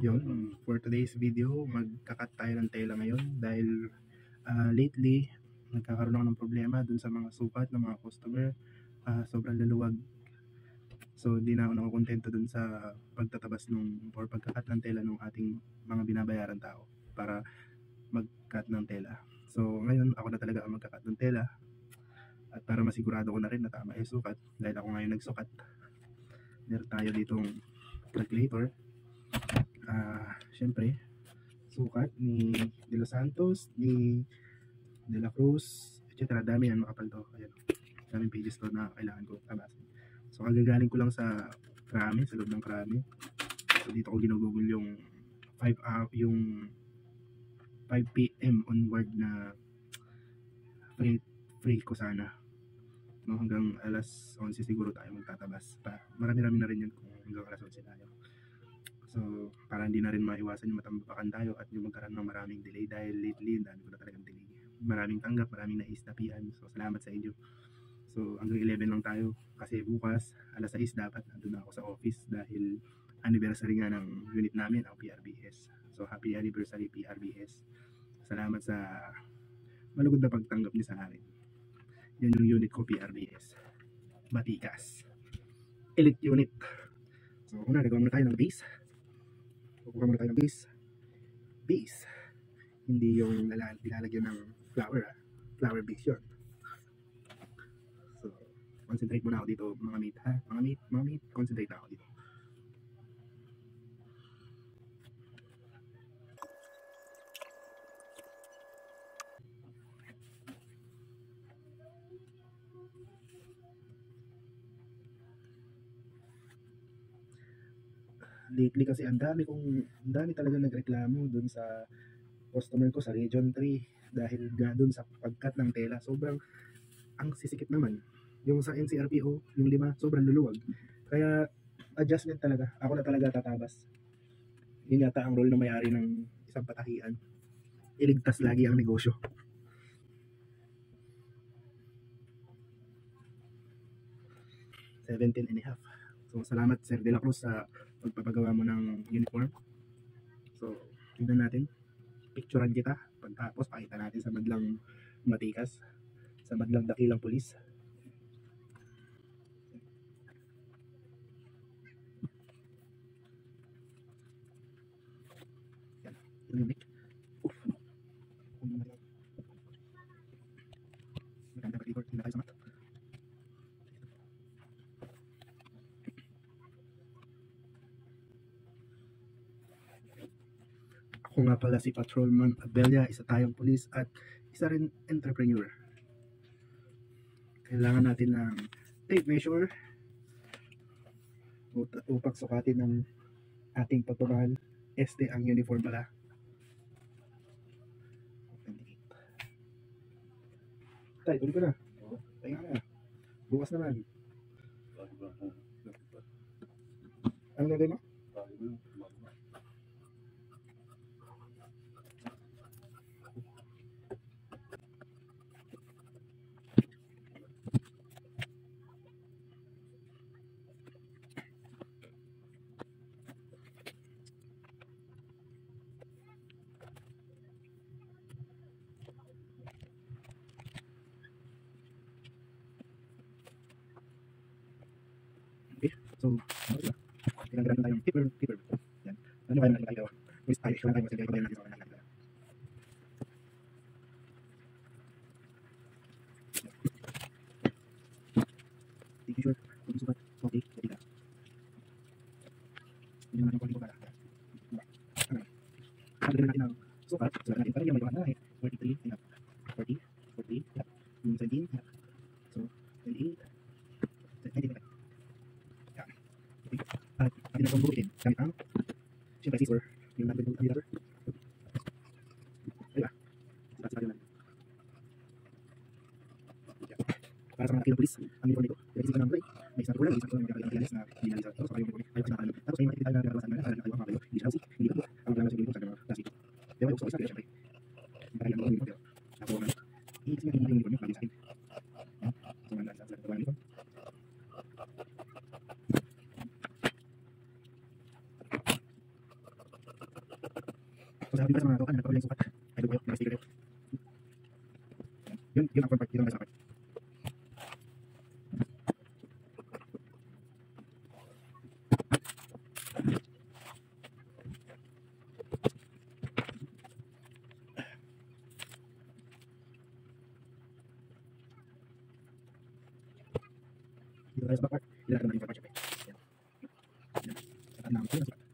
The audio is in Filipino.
Yun, for today's video, magkakat tayo ng tela ngayon dahil lately, nagkakaroon ako ng problema dun sa mga sukat ng mga customer. Sobrang laluwag. So, di na ako nakukontento dun sa pagtatabas or pagkakat ng tela ng ating mga binabayaran tao para magkat ng tela. So, ngayon, ako na talaga ang magkakat ng tela. At para masigurado ko na rin na tama yung sukat, dahil ako ngayon nagsukat. Meron tayo ditong calculator. Siyempre, sukat ni De Los Santos, ni De La Cruz, etc. Dami yan, makapal to. Ayan. Daming pages to na kailangan ko tabasin. So, kagagaling ko lang sa Krami, sa loob ng Krami. So, dito ko ginugugol yung 5 p.m. onward na free ko sana. No, hanggang alas 11 siguro tayo magtatabas. Marami-rami na rin yun kung hanggang alas 11 tayo. So, para hindi na rin maiwasan yung matambakan tayo at yung magkaroon ng maraming delay dahil lately, dami ko na talagang delay. Maraming tanggap, maraming naistapian. So, salamat sa inyo. So, hanggang 11 lang tayo kasi bukas, alas 6 dapat nandun na ako sa office dahil anniversary nga ng unit namin, ang PRBS. So, happy anniversary PRBS. Salamat sa malugod na pagtanggap niyo sa akin. Yan yung unit ko, PRBS. Batikas. Elite unit. So, una, gagawa muna tayo ng base. Kukuha muna tayo ng base. Base. Hindi yung nilalagyan ng flower. Flower base yun. So, concentrate muna ako dito, mga mate, ha? Mga mate, concentrate na ako dito. Lately kasi ang dami talaga nagreklamo dun sa customer ko sa Region 3 dahil dun sa pagkat ng tela. Sobrang ang sisikip naman. Yung sa NCRPO, yung 5, sobrang luluwag. Kaya adjustment talaga. Ako na talaga tatabas. Yun yata ang role ng may-ari ng isang patahian. Iligtas lagi ang negosyo. $17.5. So, salamat Sir De La Cruz sa pagpapagawa mo ng uniform. So, tignan natin. Picturean kita. Pagtapos, pakita natin sa madlang matikas. Sa madlang dakilang pulis. Yan. Yan yung mic. Oof. Maganda pa record. Hindi na tayo sa mat. Ako nga pala si Patrolman Abella, isa tayong pulis at isa rin entrepreneur. Kailangan natin ng tape measure upang sukatin ng ating pagmamahal. Este ang uniform pala. Tay, tuloy ko na. Tayo na. Bukas naman. Ano gagawin mo? So, kailangan tayong paper. Yan. Ano kaya natin tayo? Waste tayo. Kailangan tayo masigay. Kabayan natin sa kanan. Take sure. Kung sukat. Okay. Jadi ka. Hindi naman yung konti ko pala. Sabi natin ang sukat. Sukat natin para yung may na 43. 40. 40. Yung 17. So, 28. 19. At natin ang pambukin gamit ang siyempre scissor yung natin yung ambilator ayun ba sila natin para sa mga kilang polis ang uniform nito yung scissor number may isang tulang isang tulang yung kakailangalis na binalisa tapos saka yung uniform ayaw kasi nakaalam tapos may makikita tayo na pinagalabasan na nakakalang mga kayo hindi siya kasi hindi ka po ang kailangan sa uniform sa mga klase ito kaya may gusto ko isa kaya siyempre yung kakailangan ko yung uniform ako naman i-isip nga yung uniform yung bagay sa akin so nga nasa sa uniform. Kung sa ating sa mga token, nagpapalay sukat. Ay, doon kayo, naka-sticker kayo. Yun ang part, yun ang nasa part. Dito tayo sa part, ilalagay natin yung part, syempre. Yan. Yan. At naman ko yung sukat.